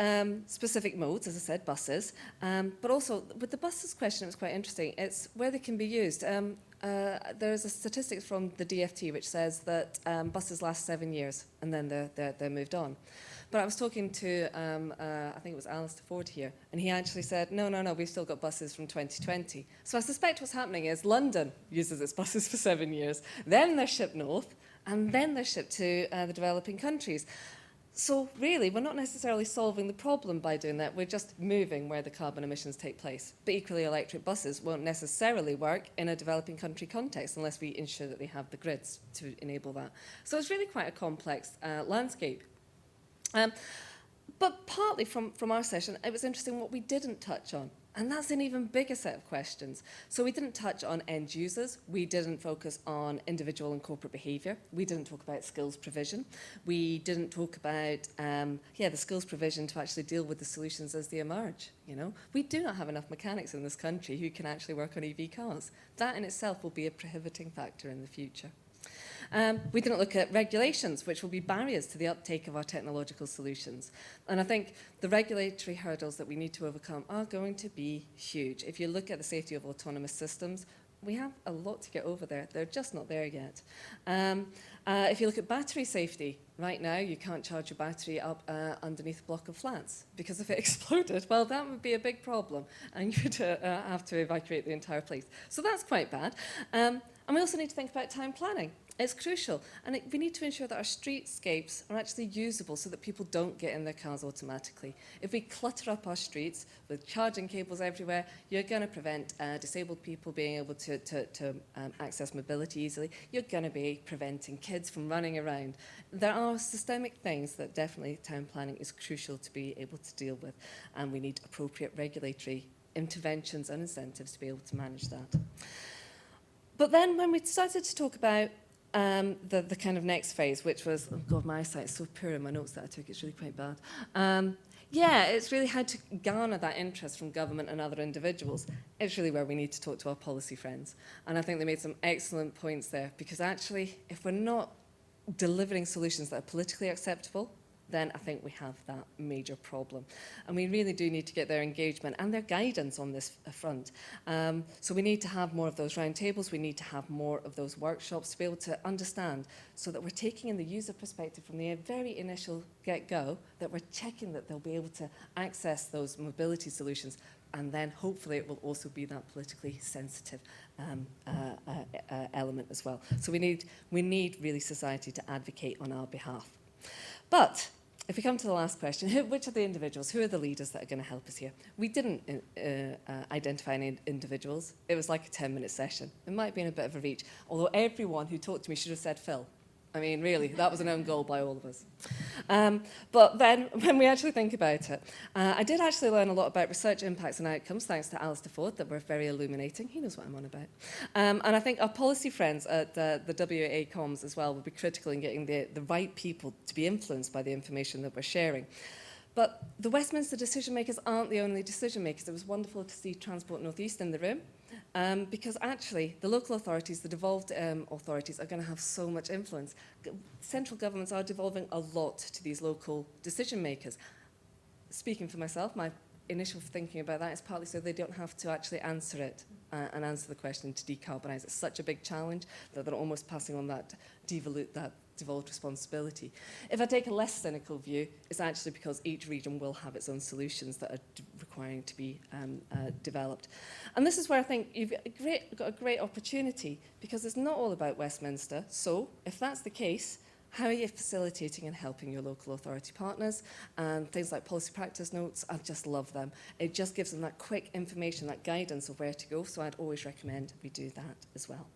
specific modes, as I said, buses, but also with the buses question, it was quite interesting. It's where they can be used. There's a statistic from the DFT which says that buses last 7 years and then they're moved on. But I was talking to, I think it was Alistair Ford here, and he actually said, no, we've still got buses from 2020. So I suspect what's happening is London uses its buses for 7 years, then they're shipped north, and then they're shipped to the developing countries. So really, we're not necessarily solving the problem by doing that. We're just moving where the carbon emissions take place. But equally, electric buses won't necessarily work in a developing country context unless we ensure that they have the grids to enable that. So it's really quite a complex landscape. But partly from our session, it was interesting what we didn't touch on. And that's an even bigger set of questions. So we didn't touch on end users. We didn't focus on individual and corporate behaviour. We didn't talk about skills provision. We didn't talk about, the skills provision to actually deal with the solutions as they emerge. You know, we do not have enough mechanics in this country who can actually work on EV cars. That in itself will be a prohibiting factor in the future. We didn't look at regulations, which will be barriers to the uptake of our technological solutions. And I think the regulatory hurdles that we need to overcome are going to be huge. If you look at the safety of autonomous systems, we have a lot to get over there. They're just not there yet. If you look at battery safety, right now you can't charge your battery up underneath a block of flats, because if it exploded, well, that would be a big problem, and you'd have to evacuate the entire place. So that's quite bad. And we also need to think about time planning. It's crucial, and we need to ensure that our streetscapes are actually usable so that people don't get in their cars automatically. If we clutter up our streets with charging cables everywhere, you're going to prevent disabled people being able to access mobility easily. You're going to be preventing kids from running around. There are systemic things that definitely town planning is crucial to be able to deal with, and we need appropriate regulatory interventions and incentives to be able to manage that. But then when we started to talk about the kind of next phase, which was, oh God, my eyesight's so poor in my notes that I took, it's really quite bad. It's really how to garner that interest from government and other individuals. It's really where we need to talk to our policy friends. And I think they made some excellent points there, because actually, if we're not delivering solutions that are politically acceptable, then I think we have that major problem. And we really do need to get their engagement and their guidance on this front. So we need to have more of those roundtables. We need to have more of those workshops to be able to understand, so that we're taking in the user perspective from the very initial get-go, that we're checking that they'll be able to access those mobility solutions, and then hopefully it will also be that politically sensitive element as well. So we need really society to advocate on our behalf. But if we come to the last question, which are the individuals, who are the leaders that are going to help us here? We didn't identify any individuals. It was like a 10-minute session. It might have been a bit of a reach, although everyone who talked to me should have said Phil. I mean, really, that was an own goal by all of us. But then, when we actually think about it, I did actually learn a lot about research impacts and outcomes, thanks to Alistair Ford, that were very illuminating. He knows what I'm on about. And I think our policy friends at the WA Comms as well will be critical in getting the right people to be influenced by the information that we're sharing. But the Westminster decision makers aren't the only decision makers. It was wonderful to see Transport North East in the room. Because actually, the local authorities, the devolved authorities, are going to have so much influence. Central governments are devolving a lot to these local decision makers. Speaking for myself, my initial thinking about that is partly so they don't have to actually answer it and answer the question to decarbonise. It's such a big challenge that they're almost passing on that devolved responsibility. If I take a less cynical view, it's actually because each region will have its own solutions that are requiring to be developed. And this is where I think you've got a great opportunity, because it's not all about Westminster. So if that's the case, how are you facilitating and helping your local authority partners? And things like policy practice notes, I just love them. It just gives them that quick information, that guidance of where to go. So I'd always recommend we do that as well.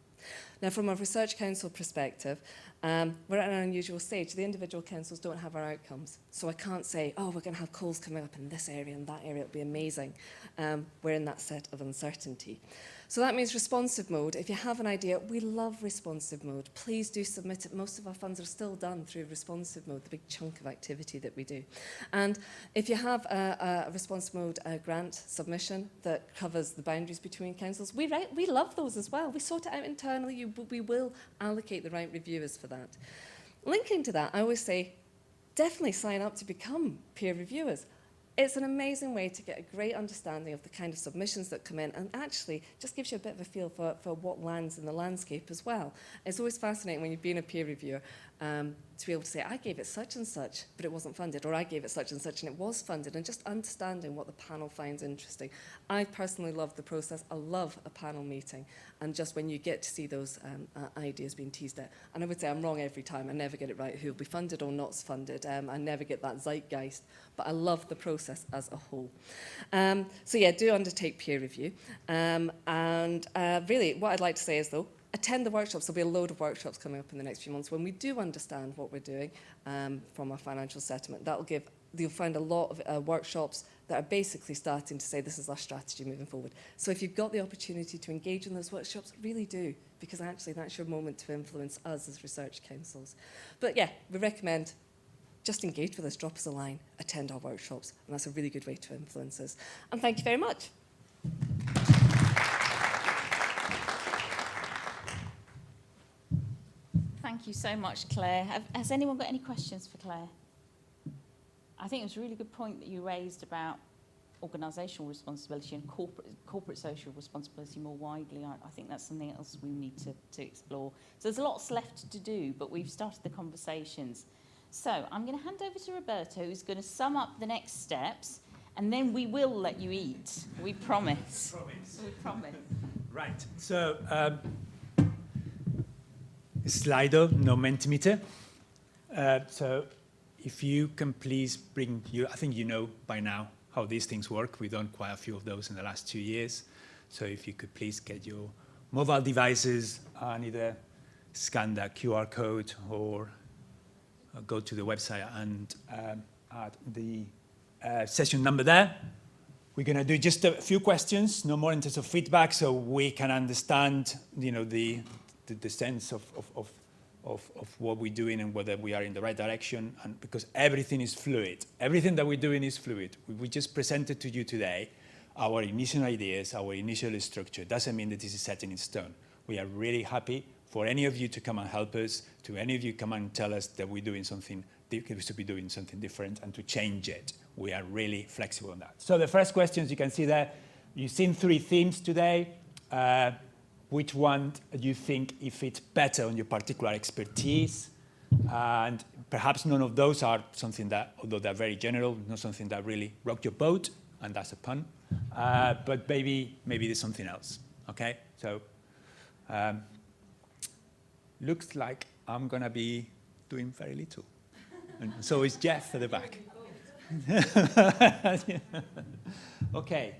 Now, from a Research Council perspective, we're at an unusual stage. The individual councils don't have our outcomes. So I can't say, oh, we're going to have calls coming up in this area and that area. It'll be amazing. We're in that set of uncertainty. So that means responsive mode. If you have an idea, we love responsive mode. Please do submit it. Most of our funds are still done through responsive mode, the big chunk of activity that we do. And if you have a responsive mode grant submission that covers the boundaries between councils, we love those as well. We sort it out internally. We will allocate the right reviewers for that. Linking to that, I always say, definitely sign up to become peer reviewers. It's an amazing way to get a great understanding of the kind of submissions that come in, and actually just gives you a bit of a feel for what lands in the landscape as well. It's always fascinating when you've been a peer reviewer to be able to say, I gave it such and such, but it wasn't funded, or I gave it such and such and it was funded, and just understanding what the panel finds interesting. I personally love the process. I love a panel meeting, and just when you get to see those ideas being teased out. And I would say I'm wrong every time. I never get it right, who will be funded or not funded. I never get that zeitgeist, but I love the process as a whole. So yeah, do undertake peer review. Really, what I'd like to say is, though, attend the workshops. There'll be a load of workshops coming up in the next few months when we do understand what we're doing from our financial settlement. You'll find a lot of workshops that are basically starting to say this is our strategy moving forward. So if you've got the opportunity to engage in those workshops, really do, because actually that's your moment to influence us as research councils. But yeah, we recommend just engage with us, drop us a line, attend our workshops, and that's a really good way to influence us. And thank you very much. Thank you so much, Claire. Has anyone got any questions for Claire? I think it was a really good point that you raised about organisational responsibility and corporate social responsibility more widely. I think that's something else we need to explore. So there's lots left to do, but we've started the conversations. So I'm going to hand over to Roberto, who's going to sum up the next steps, and then we will let you eat. We promise. We promise. Right. So, Slido, no Mentimeter. So, if you can please bring you, I think you know by now how these things work. We've done quite a few of those in the last 2 years. So if you could please get your mobile devices and either scan that QR code or go to the website and add the session number there. We're going to do just a few questions, no more in terms of feedback, so we can understand, you know, the sense of what we're doing and whether we are in the right direction, and because everything is fluid. Everything that we're doing is fluid. We just presented to you today our initial ideas, our initial structure. Doesn't mean that this is set in stone. We are really happy for any of you to come and help us, to any of you come and tell us that we're doing something, we should be doing something different and to change it. We are really flexible on that. So the first questions you can see there, you've seen 3 themes today. Which one do you think it fits better on your particular expertise? And perhaps none of those are something that, although they're very general, not something that really rocked your boat, and that's a pun. But maybe there's something else, okay? So looks like I'm gonna be doing very little. And so is Jeff at the back. Okay.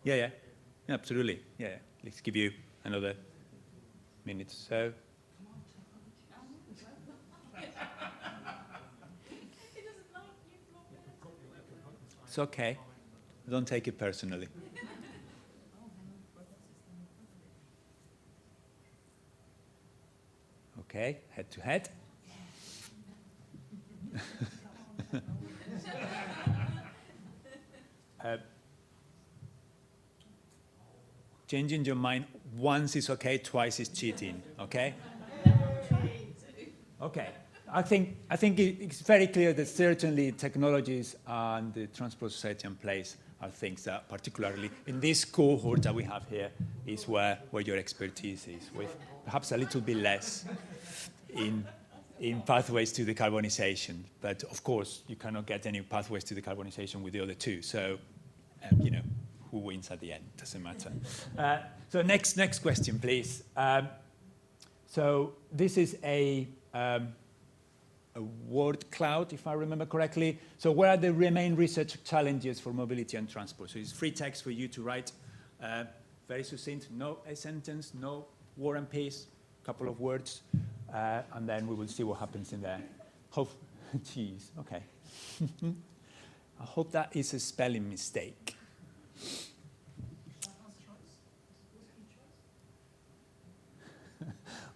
Yeah. Absolutely, yeah. Let's give you another minute or so. It's okay. Don't take it personally. Okay, head to head. Changing your mind once is okay, twice is cheating, okay? Okay, I think it's very clear that certainly technologies and the Transport Society and place are things that particularly in this cohort that we have here is where your expertise is, with perhaps a little bit less in pathways to decarbonization. But of course, you cannot get any pathways to decarbonization with the other 2. So, you know, who wins at the end, doesn't matter. So next question, please. So this is a word cloud, if I remember correctly. So what are the main research challenges for mobility and transport? So it's free text for you to write, very succinct, no a sentence, no war and peace, couple of words, and then we will see what happens in there. Geez, okay. I hope that is a spelling mistake.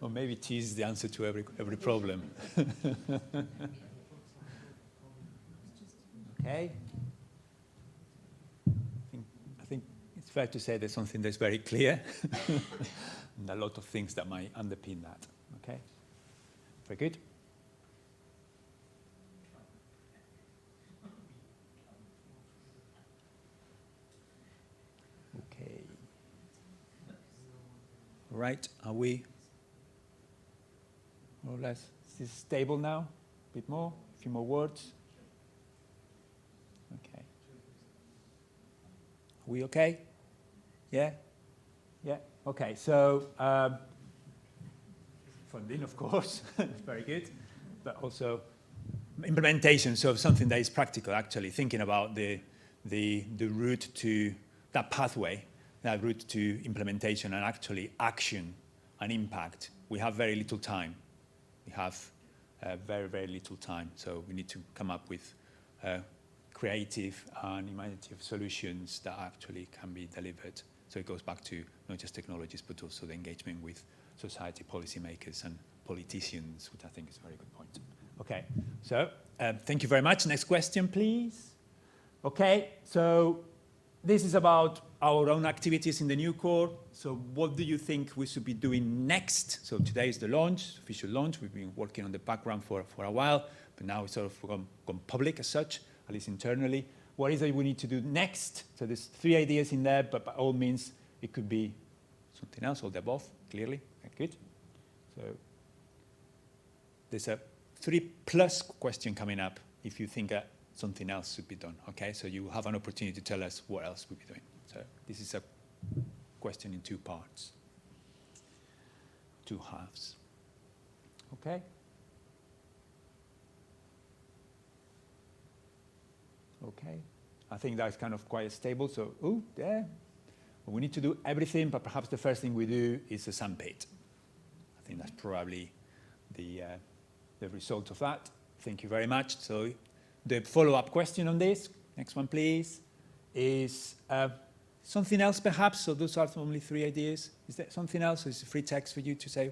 Or maybe cheese is the answer to every problem. Okay. I think it's fair to say there's something that's very clear, and a lot of things that might underpin that. Okay. Very good. Okay. Right. Are we? More or less. Is this stable now? A bit more? A few more words? Okay. Are we okay? Yeah? Yeah? Okay, so funding, of course, very good, but also implementation, so something that is practical, actually, thinking about the route to that pathway, that route to implementation and actually action and impact. We have very little time. We have very, very little time, so we need to come up with creative and imaginative solutions that actually can be delivered. So it goes back to not just technologies, but also the engagement with society, policymakers, and politicians, which I think is a very good point. Okay, so thank you very much. Next question, please. Okay, so this is about our own activities in the NUCoRE. So what do you think we should be doing next? So today is the launch, official launch. We've been working on the background for a while, but now it's sort of gone public as such, at least internally. What is it we need to do next? So there's 3 ideas in there, but by all means, it could be something else, all the above, clearly. Good. So there's a 3+ question coming up if you think something else should be done. Okay, so you have an opportunity to tell us what else we'll be doing. So this is a question in 2 parts, 2 halves. Okay. Okay. I think that's kind of quite stable. So, there. We need to do everything, but perhaps the first thing we do is a sandpit. I think that's probably the result of that. Thank you very much. So the follow-up question on this, next one please, is something else perhaps? So those are only 3 ideas. Is there something else? Is it free text for you to say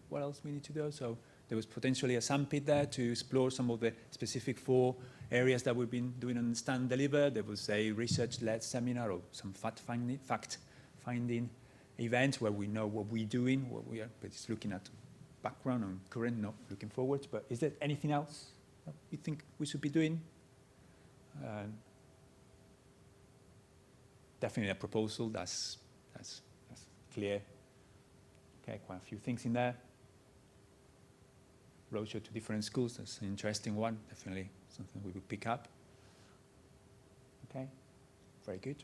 what else we need to do? So there was potentially a sandpit there to explore some of the specific 4 areas that we've been doing on Stand Deliver. There was a research-led seminar or some fact-finding event where we know what we're doing, what we are, but it's looking at background and current, not looking forward. But is there anything else that you think we should be doing? Definitely a proposal, that's clear. Okay, quite a few things in there. Roadshow to different schools, that's an interesting one, definitely something we will pick up. Okay, very good.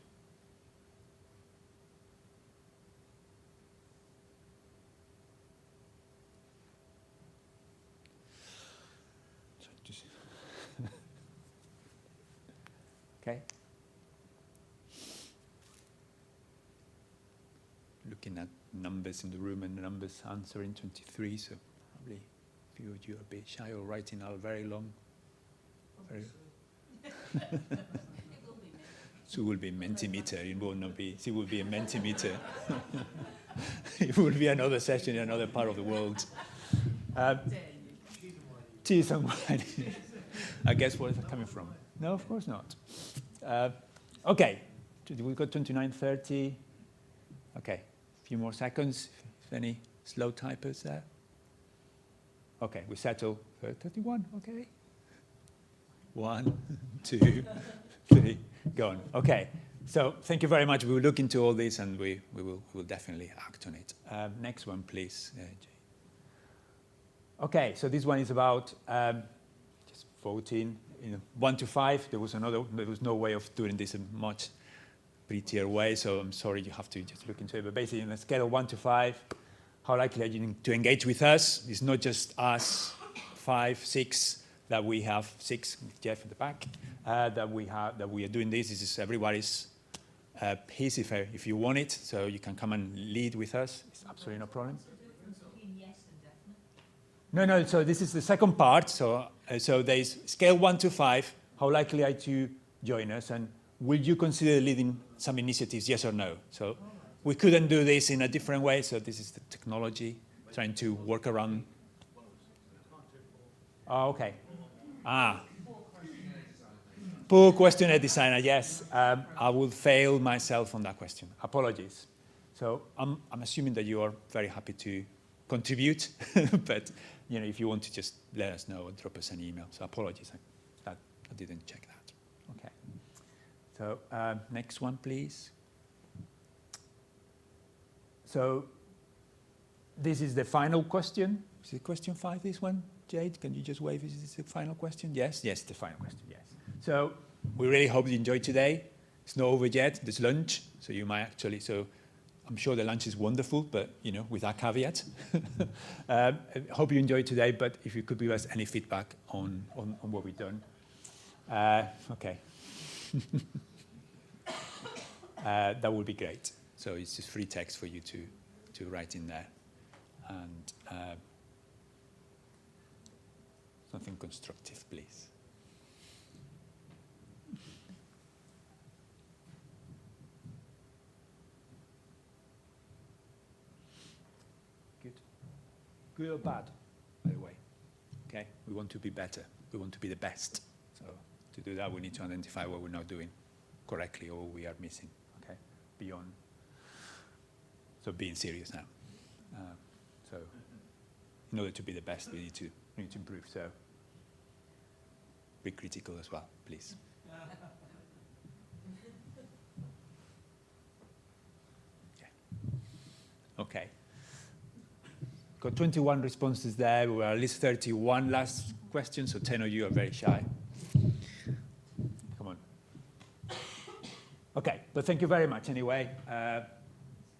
Okay. Looking at numbers in the room and the numbers answering 23, so probably a few of you are a bit shy or writing out very long. So it will be Mentimeter, it will not be, it will be a Mentimeter. It will be another session in another part of the world. Cheese and wine. I guess where is that coming from? No, of course not. Okay, we've got 29:30. Okay, a few more seconds, if any slow typers there. Okay, we settle for 31, okay. 1, 2, 3, go on. Okay, so thank you very much. We will look into all this and we will definitely act on it. Next one, please, Jay. Okay, so this one is about just voting. 1 to 5, there was no way of doing this in much prettier way, so I'm sorry you have to just look into it. But basically, on a scale of 1 to 5, how likely are you to engage with us? It's not just us, 5, 6, that we have 6, Jeff at the back, that we are doing this. This is everybody's piece if you want it, so you can come and lead with us. It's absolutely no problem. No, so this is the second part. So there's scale 1 to 5, how likely are you to join us, and will you consider leading some initiatives, yes or no? So we couldn't do this in a different way, so this is the technology, trying to work around. Oh, okay. Poor questionnaire designer, yes. I will fail myself on that question. Apologies. So I'm assuming that you are very happy to contribute, but if you want to just let us know or drop us an email. So apologies, I didn't check that. Okay. So next one, please. So this is the final question. Is it question 5, this one? Jade, can you just wave? Is this the final question? Yes, the final question, yes. So we really hope you enjoyed today. It's not over yet. There's lunch, so you might actually, so I'm sure the lunch is wonderful, but, with that caveat. I hope you enjoyed today, but if you could give us any feedback on what we've done. Okay. That would be great. So it's just free text for you to write in there. And something constructive, please. good or bad, by the way. Okay? We want to be better. We want to be the best. So to do that, we need to identify what we're not doing correctly or what we are missing. Okay? Beyond. So being serious now. So in order to be the best, we need to improve. So be critical as well, please. Okay. Got 21 responses there. We were at least 31 last question, so 10 of you are very shy. Come on. Okay, but thank you very much anyway.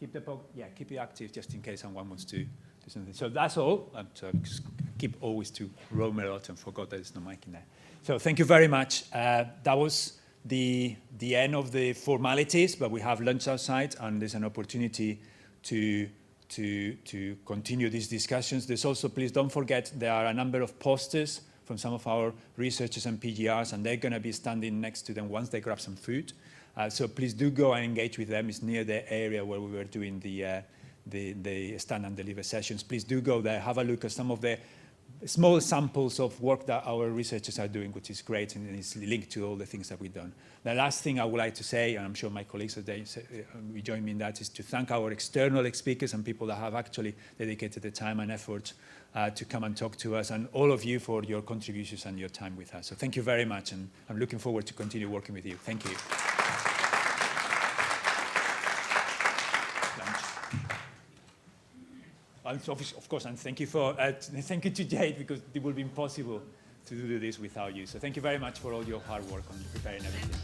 Keep it active just in case someone wants to do something. So that's all. So just keep always to roam a lot and forgot there's no mic in there. So thank you very much. That was the end of the formalities, but we have lunch outside and there's an opportunity to continue these discussions. There's also, please don't forget, there are a number of posters from some of our researchers and PGRs, and they're going to be standing next to them once they grab some food. So please do go and engage with them. It's near the area where we were doing the stand and deliver sessions. Please do go there, have a look at some of the small samples of work that our researchers are doing, which is great, and it's linked to all the things that we've done. The last thing I would like to say, and I'm sure my colleagues will join me in that, is to thank our external speakers and people that have actually dedicated the time and effort to come and talk to us, and all of you for your contributions and your time with us. So thank you very much, and I'm looking forward to continue working with you. Thank you. And so, of course, and thank you to Jade, because it would be impossible to do this without you. So thank you very much for all your hard work on preparing everything.